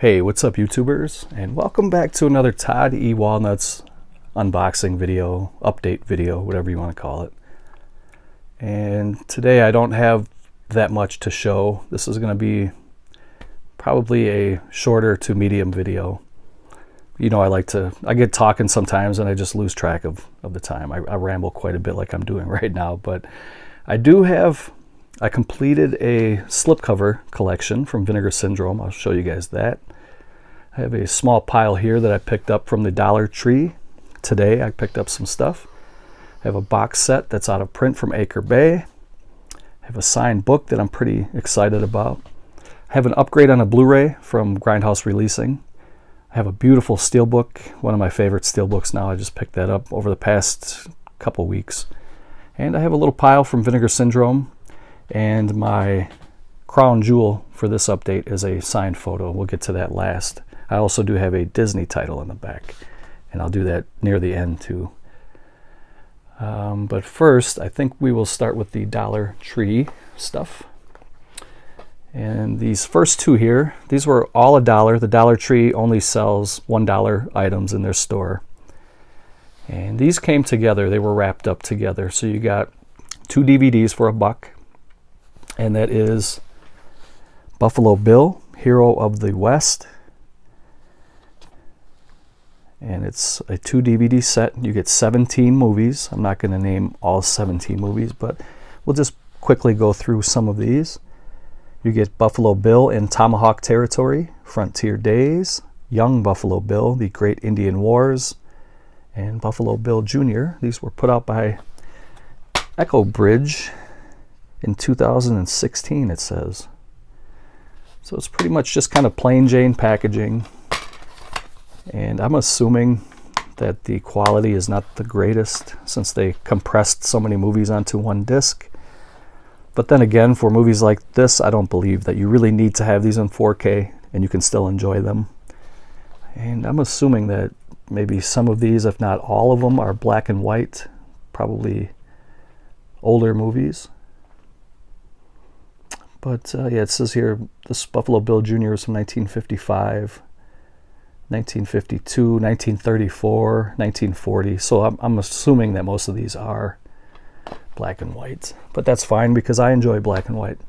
Hey, what's up YouTubers? And welcome back to another Todd E. Walnuts unboxing video, update video, whatever you want to call it. And today I don't have that much to show. This is going to be probably a shorter to medium video. You know, I get talking sometimes and I just lose track of the time. I ramble quite a bit like I'm doing right now, but I completed a slipcover collection from Vinegar Syndrome. I'll show you guys that. I have a small pile here that I picked up from the Dollar Tree. Today I picked up some stuff. I have a box set that's out of print from Acre Bay. I have a signed book that I'm pretty excited about. I have an upgrade on a Blu-ray from Grindhouse Releasing. I have a beautiful steelbook, one of my favorite steelbooks now. I just picked that up over the past couple weeks. And I have a little pile from Vinegar Syndrome. And my crown jewel for this update is a signed photo. We'll get to that last. I also do have a Disney title in the back, and I'll do that near the end too. But first, I think we will start with the Dollar Tree stuff. And these first two here, these were all $1. The Dollar Tree only sells $1 items in their store. And these came together, they were wrapped up together. So you got 2 DVDs for $1. And that is Buffalo Bill, Hero of the West. And it's a 2 DVD set. You get 17 movies. I'm not going to name all 17 movies, but we'll just quickly go through some of these. You get Buffalo Bill in Tomahawk Territory, Frontier Days, Young Buffalo Bill, The Great Indian Wars, and Buffalo Bill Jr. These were put out by Echo Bridge in 2016, it says. So it's pretty much just kind of plain Jane packaging. And I'm assuming that the quality is not the greatest since they compressed so many movies onto one disc. But then again, for movies like this, I don't believe that you really need to have these in 4K and you can still enjoy them. And I'm assuming that maybe some of these, if not all of them, are black and white, probably older movies. But yeah, it says here, this Buffalo Bill Jr. is from 1955, 1952, 1934, 1940. So I'm assuming that most of these are black and white. But that's fine because I enjoy black and white.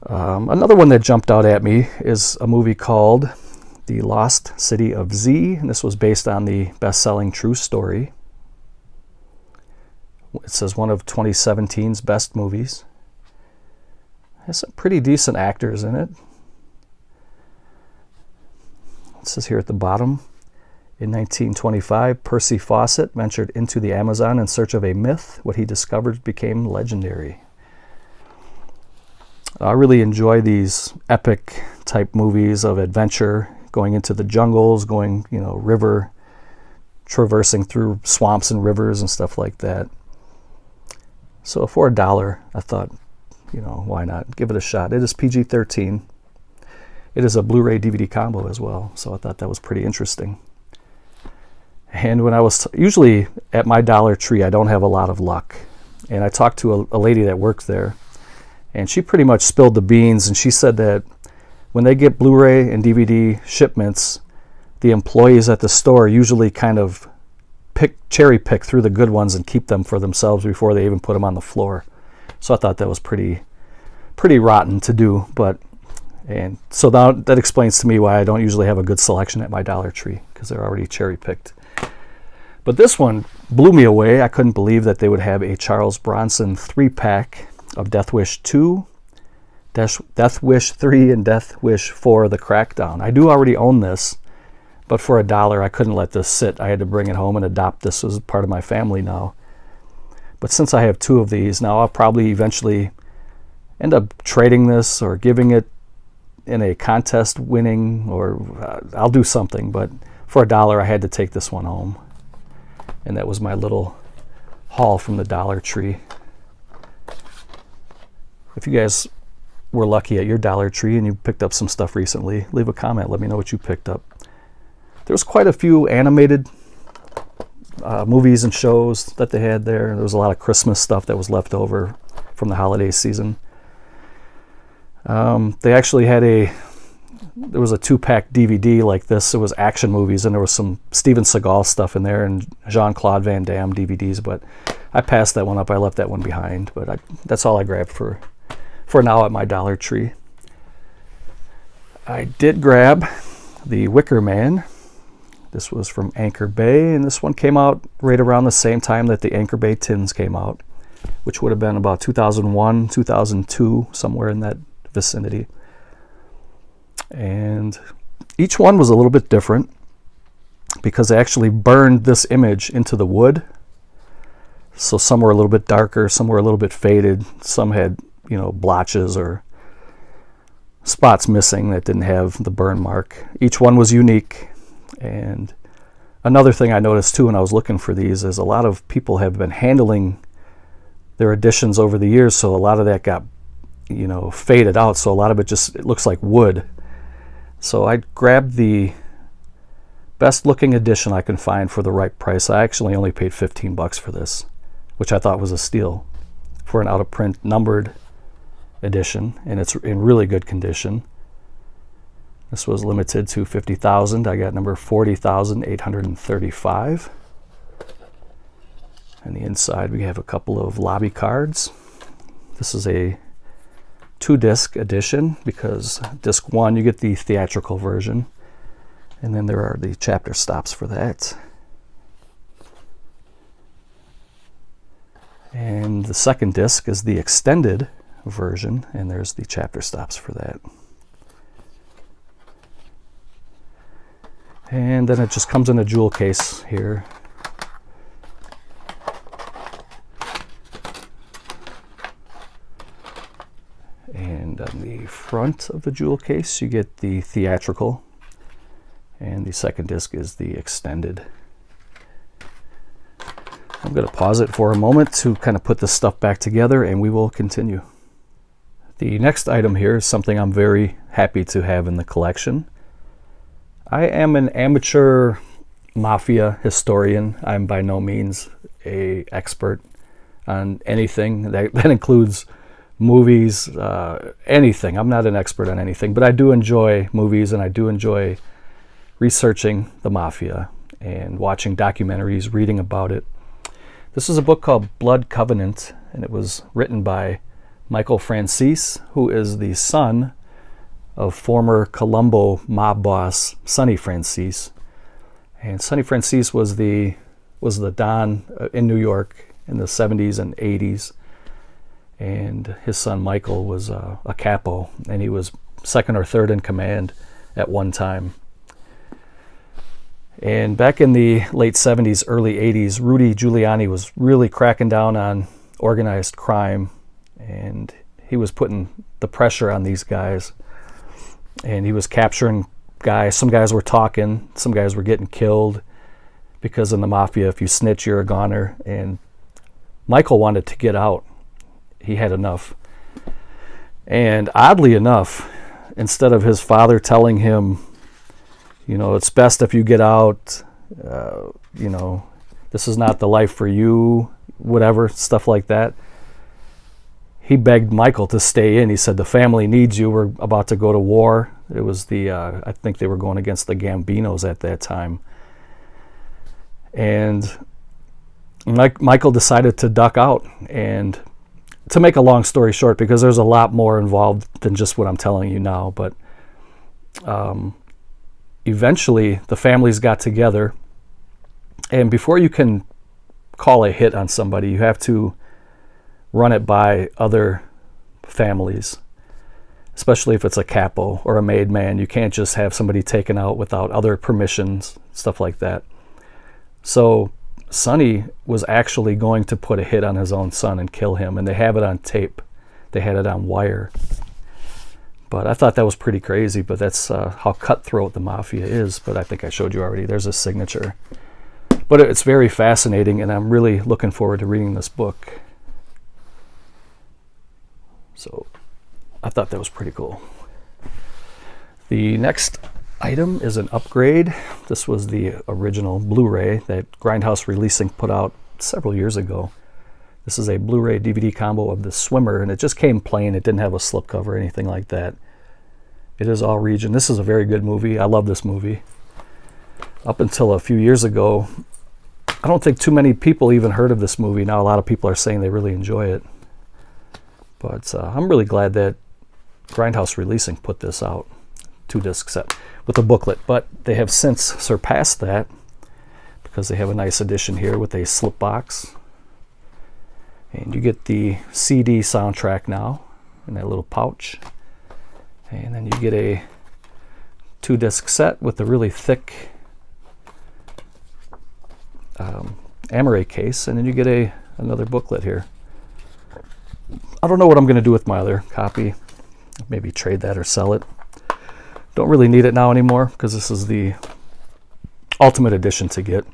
Another one that jumped out at me is a movie called The Lost City of Z. And this was based on the best-selling true story. It says one of 2017's best movies. Has some pretty decent actors in it. It says here at the bottom, in 1925, Percy Fawcett ventured into the Amazon in search of a myth. What he discovered became legendary. I really enjoy these epic type movies of adventure, going into the jungles, going, river, traversing through swamps and rivers and stuff like that. So for $1, I thought, why not? Give it a shot. It is PG-13. It is a Blu-ray DVD combo as well, so I thought that was pretty interesting. And when I was usually at my Dollar Tree, I don't have a lot of luck. And I talked to a lady that worked there, and she pretty much spilled the beans, and she said that when they get Blu-ray and DVD shipments, the employees at the store usually kind of cherry pick through the good ones and keep them for themselves before they even put them on the floor. So I thought that was pretty rotten to do, and so that explains to me why I don't usually have a good selection at my Dollar Tree, because they're already cherry picked. But this one blew me away. I couldn't believe that they would have a Charles Bronson 3-pack of Death Wish 2, Death Wish 3, and Death Wish 4, The Crackdown. I do already own this, but for $1, I couldn't let this sit. I had to bring it home and adopt this as part of my family now. But since I have 2 of these, now I'll probably eventually end up trading this or giving it in a contest winning, or I'll do something. But for $1, I had to take this one home. And that was my little haul from the Dollar Tree. If you guys were lucky at your Dollar Tree and you picked up some stuff recently, leave a comment. Let me know what you picked up. There was quite a few animated movies and shows that they had there. There was a lot of Christmas stuff that was left over from the holiday season. They actually had a there was a 2-pack DVD like this. It was action movies, and there was some Steven Seagal stuff in there and Jean-Claude Van Damme DVDs, but I passed that one up. I left that one behind, but that's all I grabbed for now at my Dollar Tree. I did grab the Wicker Man. This was from Anchor Bay, and this one came out right around the same time that the Anchor Bay tins came out, which would have been about 2001, 2002, somewhere in that vicinity. And each one was a little bit different because they actually burned this image into the wood. So some were a little bit darker, some were a little bit faded, some had, blotches or spots missing that didn't have the burn mark. Each one was unique. And another thing I noticed too when I was looking for these is a lot of people have been handling their editions over the years, so a lot of that got faded out, so a lot of it looks like wood. So I grabbed the best looking edition I can find for the right price. I actually only paid $15 for this, which I thought was a steal for an out of print numbered edition, and it's in really good condition. This was limited to 50,000. I got number 40,835. On the inside we have a couple of lobby cards. This is a 2-disc edition because disc 1 you get the theatrical version, and then there are the chapter stops for that. And the second disc is the extended version, and there's the chapter stops for that. And then it just comes in a jewel case here. And on the front of the jewel case, you get the theatrical, and the second disc is the extended. I'm going to pause it for a moment to kind of put this stuff back together, and we will continue. The next item here is something I'm very happy to have in the collection. I am an amateur mafia historian. I'm by no means an expert on anything. That includes movies, anything. I'm not an expert on anything, but I do enjoy movies, and I do enjoy researching the mafia and watching documentaries, reading about it. This is a book called Blood Covenant, and it was written by Michael Francis, who is the son of former Colombo mob boss Sonny Francis. And Sonny Francis was the Don in New York in the 70s and 80s. And his son Michael was a capo, and he was second or third in command at one time. And back in the late 70s, early 80s, Rudy Giuliani was really cracking down on organized crime, and he was putting the pressure on these guys. And he was capturing guys. Some guys were talking, some guys were getting killed, because in the mafia, if you snitch, you're a goner. And Michael wanted to get out. He had enough. And oddly enough, instead of his father telling him, it's best if you get out, this is not the life for you, whatever, stuff like that, he begged Michael to stay in. He said, the family needs you. We're about to go to war. It was I think they were going against the Gambinos at that time. And Michael decided to duck out. And to make a long story short, because there's a lot more involved than just what I'm telling you now, but eventually the families got together, and before you can call a hit on somebody, you have to run it by other families, especially if it's a capo or a made man. You can't just have somebody taken out without other permissions, stuff like that. So Sonny was actually going to put a hit on his own son and kill him, and they have it on tape. They had it on wire. But I thought that was pretty crazy, but that's how cutthroat the mafia is. But I think I showed you already. There's a signature. But it's very fascinating, and I'm really looking forward to reading this book. So I thought that was pretty cool. The next item is an upgrade. This was the original Blu-ray that Grindhouse Releasing put out several years ago. This is a Blu-ray DVD combo of The Swimmer, and it just came plain. It didn't have a slipcover or anything like that. It is all region. This is a very good movie. I love this movie. Up until a few years ago, I don't think too many people even heard of this movie. Now a lot of people are saying they really enjoy it. But I'm really glad that Grindhouse Releasing put this out, 2-disc set with a booklet. But they have since surpassed that because they have a nice edition here with a slip box. And you get the CD soundtrack now in that little pouch. And then you get a 2-disc set with a really thick Amaray case, and then you get another booklet here. I don't know what I'm going to do with my other copy. Maybe trade that or sell it. Don't really need it now anymore because this is the ultimate edition to get.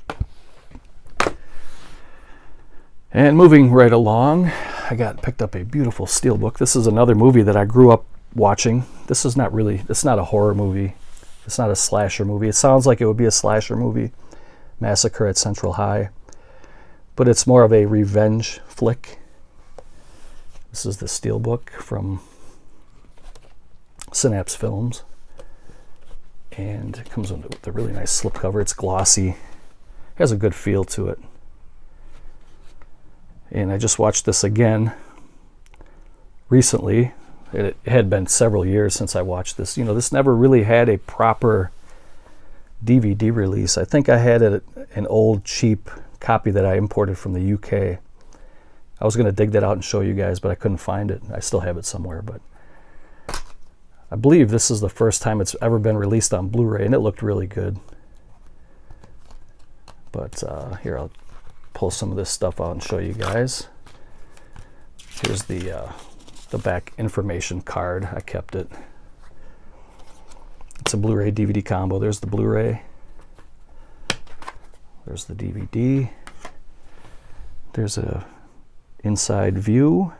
And moving right along, I picked up a beautiful steelbook. This is another movie that I grew up watching. This is not really, it's not a horror movie. It's not a slasher movie. It sounds like it would be a slasher movie, Massacre at Central High, but it's more of a revenge flick. This is the steelbook from Synapse Films, and it comes with a really nice slipcover. It's glossy, has a good feel to it. And I just watched this again recently. It had been several years since I watched this. You know, this never really had a proper DVD release. I think I had an old cheap copy that I imported from the UK. I was going to dig that out and show you guys, but I couldn't find it. I still have it somewhere, but I believe this is the first time it's ever been released on Blu-ray, and it looked really good. But here, I'll pull some of this stuff out and show you guys. Here's the back information card. I kept it. It's a Blu-ray DVD combo. There's the Blu-ray. There's the DVD. There's a inside view.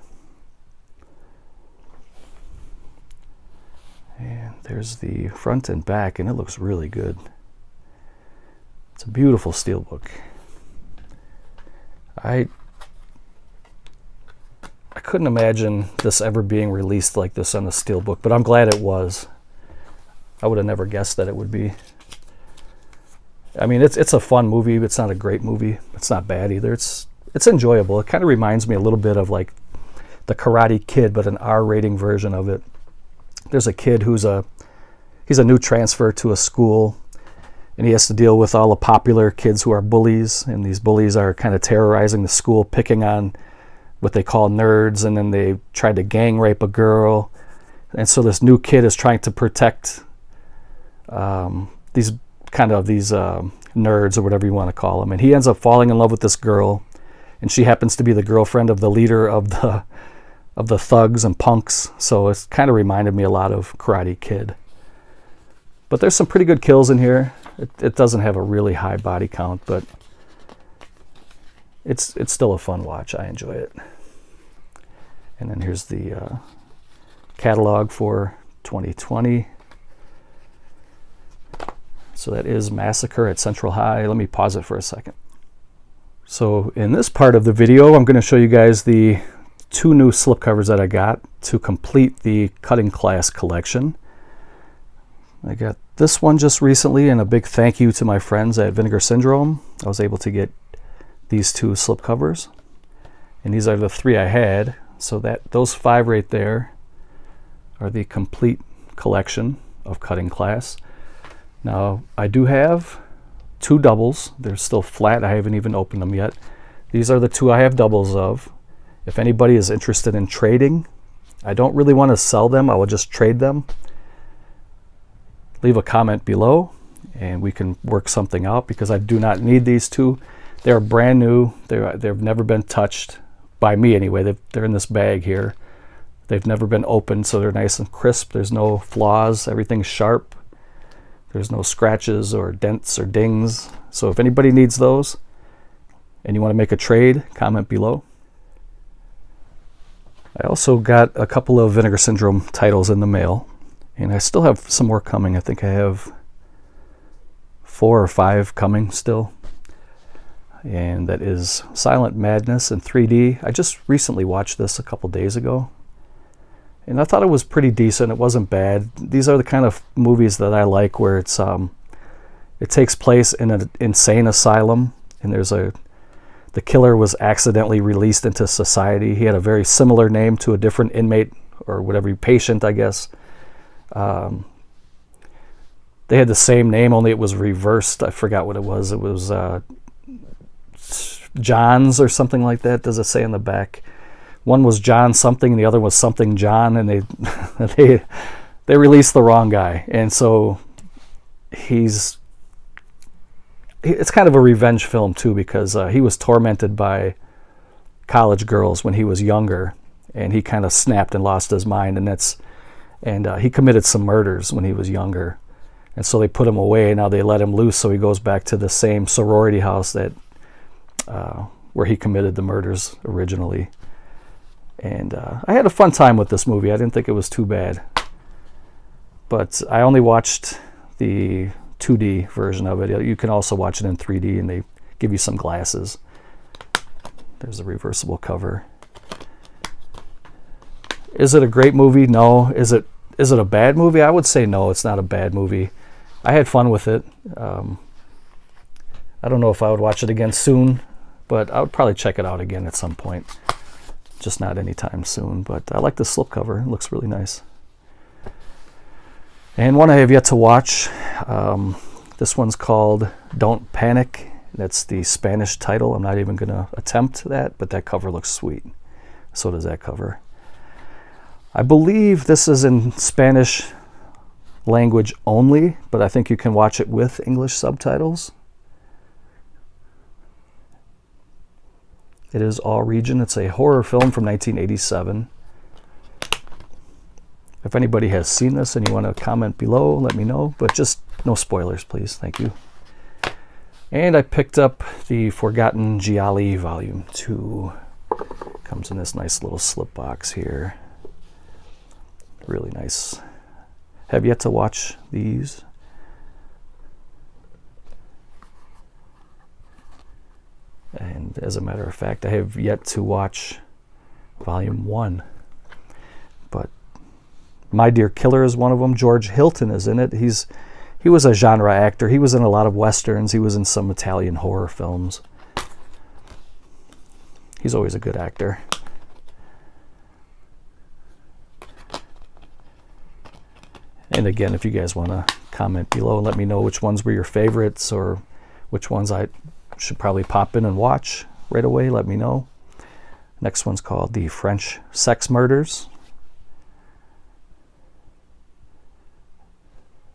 And there's the front and back, and it looks really good. It's a beautiful steelbook. I couldn't imagine this ever being released like this on a steelbook, but I'm glad it was. I would have never guessed that it would be. I mean, it's a fun movie. It's not a great movie. It's not bad either. It's enjoyable. It kind of reminds me a little bit of like the Karate Kid, but an R-rating version of it. There's a kid he's a new transfer to a school, and he has to deal with all the popular kids who are bullies, and these bullies are kind of terrorizing the school, picking on what they call nerds, and then they tried to gang rape a girl. And so this new kid is trying to protect these nerds, or whatever you want to call them. And he ends up falling in love with this girl, and she happens to be the girlfriend of the leader of the thugs and punks. So it's kind of reminded me a lot of Karate Kid. But there's some pretty good kills in here. It doesn't have a really high body count, but it's still a fun watch. I enjoy it. And then here's the catalog for 2020. So that is Massacre at Central High. Let me pause it for a second. So in this part of the video, I'm going to show you guys the 2 new slipcovers that I got to complete the Cutting Class collection. I got this one just recently, and a big thank you to my friends at Vinegar Syndrome. I was able to get these 2 slipcovers, and these are the 3 I had. So those 5 right there are the complete collection of Cutting Class. Now I do have 2 doubles. They're still flat. I haven't even opened them yet. These are the 2 I have doubles of. If anybody is interested in trading, I don't really want to sell them. I will just trade them. Leave a comment below and we can work something out, because I do not need these 2. They're brand new. They've never been touched by me anyway. They're in this bag here. They've never been opened, so they're nice and crisp. There's no flaws. Everything's sharp. There's no scratches or dents or dings. So if anybody needs those and you want to make a trade, comment below. I also got a couple of Vinegar Syndrome titles in the mail, and I still have some more coming. I think I have 4 or 5 coming still. And that is Silent Madness in 3D. I just recently watched this a couple days ago, And I thought it was pretty decent. It wasn't bad. These are the kind of movies that I like, where it takes place in an insane asylum, and the killer was accidentally released into society. He had a very similar name to a different inmate, or whatever, patient, I guess. They had the same name, only it was reversed. I forgot what it was. It was John's or something like that. Does it say in the back? One was John something, and the other was something John, and they released the wrong guy. And so it's kind of a revenge film too, because he was tormented by college girls when he was younger, and he kind of snapped and lost his mind, and he committed some murders when he was younger. And so they put him away. Now they let him loose, so he goes back to the same sorority house that where he committed the murders originally. And I had a fun time with this movie. I didn't think it was too bad. But I only watched the 2D version of it. You can also watch it in 3D, and they give you some glasses. There's a reversible cover. Is it a great movie? No. Is it a bad movie? I would say no, it's not a bad movie. I had fun with it. I don't know if I would watch it again soon, but I would probably check it out again at some point. Just not anytime soon, but I like the slipcover. It looks really nice. And one I have yet to watch. This one's called Don't Panic. That's the Spanish title. I'm not even going to attempt that, but that cover looks sweet. So does that cover. I believe this is in Spanish language only, but I think you can watch it with English subtitles. It is all region. It's a horror film from 1987. If anybody has seen this and you want to comment below, let me know, but just no spoilers, please. Thank you. And I picked up the Forgotten Giovanni Volume 2. Comes in this nice little slip box here. Really nice. Have yet to watch these. And as a matter of fact, I have yet to watch Volume 1. But My Dear Killer is one of them. George Hilton is in it. He was a genre actor. He was in a lot of westerns. He was in some Italian horror films. He's always a good actor. And again, if you guys want to comment below and let me know which ones were your favorites, or which ones I should probably pop in and watch right away, let me know. Next one's called The French Sex Murders.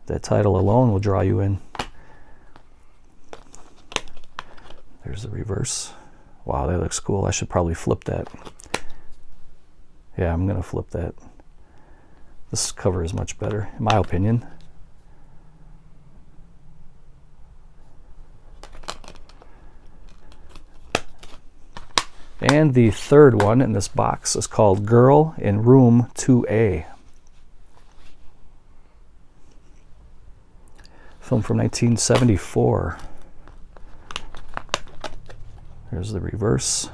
That title alone will draw you in. There's the reverse. Wow, that looks cool. I should probably flip that. Yeah, I'm going to flip that. This cover is much better, in my opinion. And the third one in this box is called Girl in Room 2A. Film from 1974. There's the reverse.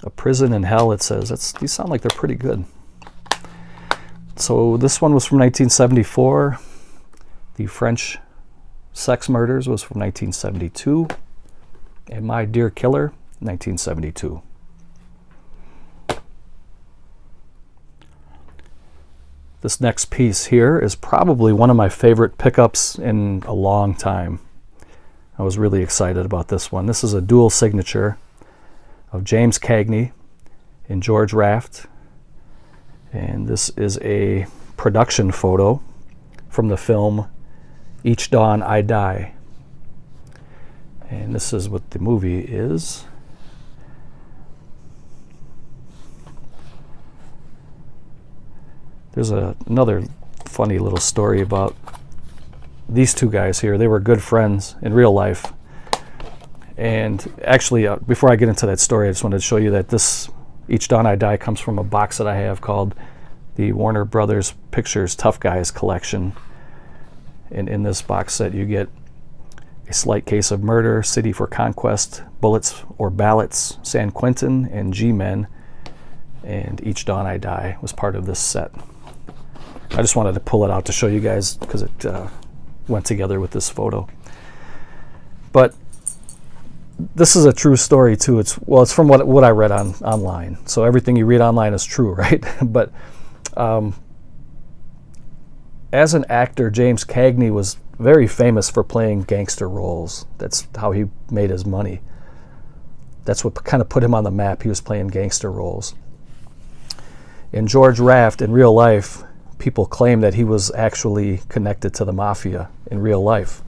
A Prison in Hell, it says. These sound like they're pretty good. So this one was from 1974. The French Sex Murders was from 1972. And My Dear Killer, 1972. This next piece here is probably one of my favorite pickups in a long time. I was really excited about this one. This is a dual signature of James Cagney and George Raft. And this is a production photo from the film Each Dawn I Die. And this is what the movie is. There's another funny little story about these two guys here. They were good friends in real life. And actually, before I get into that story, I just wanted to show you that this Each Dawn I Die comes from a box that I have called the Warner Brothers Pictures Tough Guys Collection. And in this box set, you get A Slight Case of Murder, City for Conquest, Bullets or Ballots, San Quentin, and G-Men. and Each Dawn I Die was part of this set. I just wanted to pull it out to show you guys because it went together with this photo. But this is a true story too. It's from what I read online. So everything you read online is true, right? But as an actor, James Cagney was very famous for playing gangster roles. That's how he made his money. That's what kind of put him on the map. He was playing gangster roles. And George Raft, in real life, people claim that he was actually connected to the mafia in real life.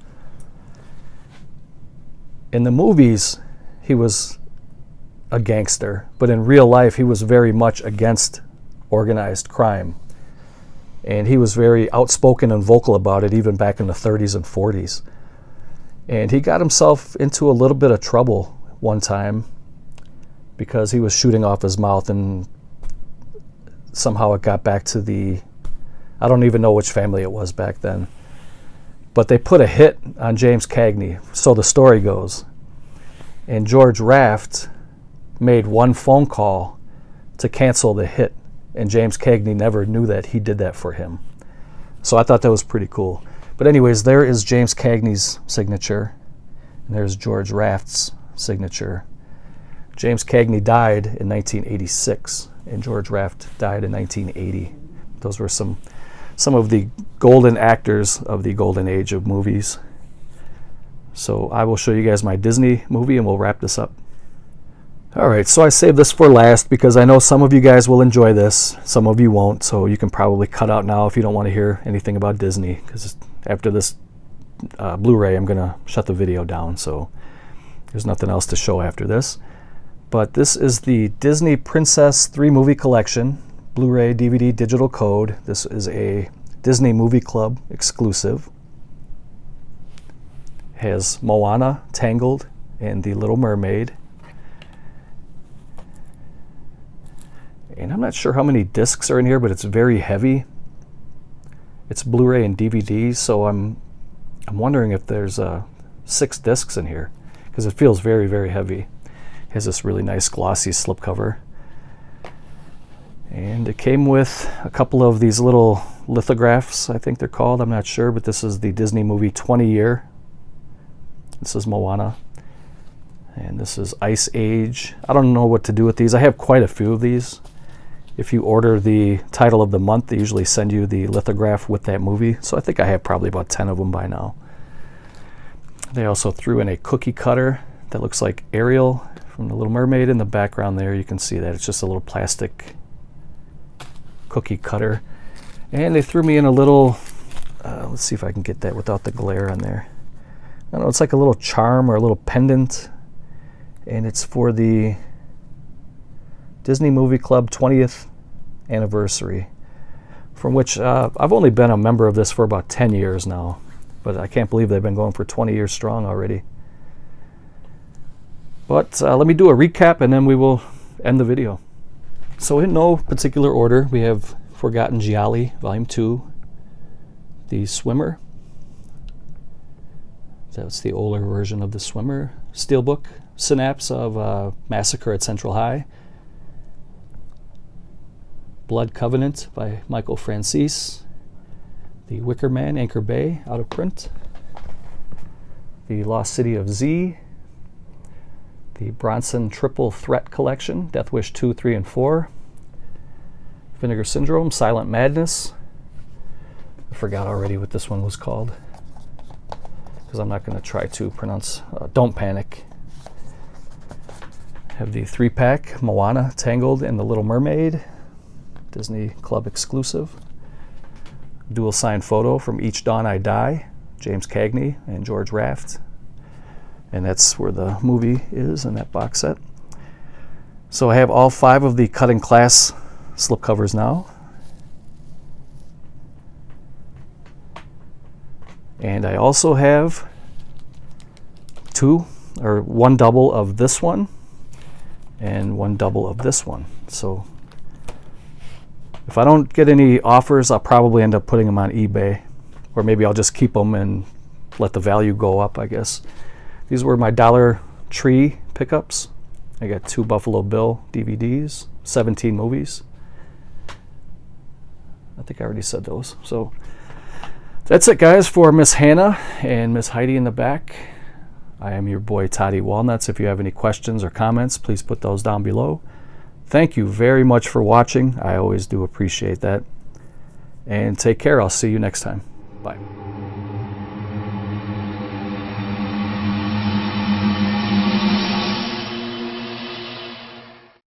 In the movies, he was a gangster, but in real life, he was very much against organized crime. And he was very outspoken and vocal about it, even back in the 30s and 40s. And he got himself into a little bit of trouble one time because he was shooting off his mouth, and somehow it got back to I don't even know which family it was back then. But they put a hit on James Cagney, so the story goes. And George Raft made one phone call to cancel the hit, and James Cagney never knew that he did that for him. So I thought that was pretty cool. But anyways, there is James Cagney's signature, and there's George Raft's signature. James Cagney died in 1986, and George Raft died in 1980. Those were some of the golden actors of the golden age of movies. So I will show you guys my Disney movie, and we'll wrap this up. Alright, so I saved this for last because I know some of you guys will enjoy this, some of you won't, so you can probably cut out now if you don't want to hear anything about Disney, because after this Blu-ray I'm going to shut the video down, so there's nothing else to show after this. But this is the Disney Princess 3-movie collection, Blu-ray DVD digital code. This is a Disney Movie Club exclusive. It has Moana, Tangled, and The Little Mermaid. And I'm not sure how many discs are in here, but it's very heavy. It's Blu-ray and DVD, so I'm wondering if there's 6 discs in here, because it feels very, very heavy. It has this really nice glossy slipcover. And it came with a couple of these little lithographs, I think they're called. I'm not sure, but this is the Disney movie 20 Year. This is Moana. And this is Ice Age. I don't know what to do with these. I have quite a few of these. If you order the title of the month, they usually send you the lithograph with that movie. So I think I have probably about 10 of them by now. They also threw in a cookie cutter that looks like Ariel from The Little Mermaid. In the background there, you can see that it's just a little plastic cookie cutter. And they threw me in a little, let's see if I can get that without the glare on there. I don't know, it's like a little charm or a little pendant. And it's for the Disney Movie Club 20th anniversary, from which I've only been a member of this for about 10 years now, but I can't believe they've been going for 20 years strong already. But let me do a recap and then we will end the video. So in no particular order, we have Forgotten Giovanni, Volume 2, The Swimmer. That's the older version of The Swimmer. Steelbook, Synapse of Massacre at Central High. Blood Covenant by Michael Francis. The Wicker Man, Anchor Bay, out of print. The Lost City of Z. The Bronson Triple Threat Collection, Death Wish 2, 3, and 4. Vinegar Syndrome, Silent Madness. I forgot already what this one was called, because I'm not going to try to pronounce. Don't Panic. Have the 3-pack, Moana, Tangled, and The Little Mermaid. Disney Club exclusive. Dual signed photo from Each Dawn I Die, James Cagney and George Raft. And that's where the movie is in that box set. So I have all 5 of the cutting class slipcovers now. And I also have 1 double of this one and 1 double of this one. So if I don't get any offers, I'll probably end up putting them on eBay, or maybe I'll just keep them and let the value go up, I guess. These were my Dollar Tree pickups, I got 2 Buffalo Bill DVDs, 17 movies. I think I already said those. So that's it, guys, for Miss Hannah and Miss Heidi in the back. I am your boy, Toddy Walnuts. If you have any questions or comments, please put those down below. Thank you very much for watching. I always do appreciate that. And take care. I'll see you next time. Bye.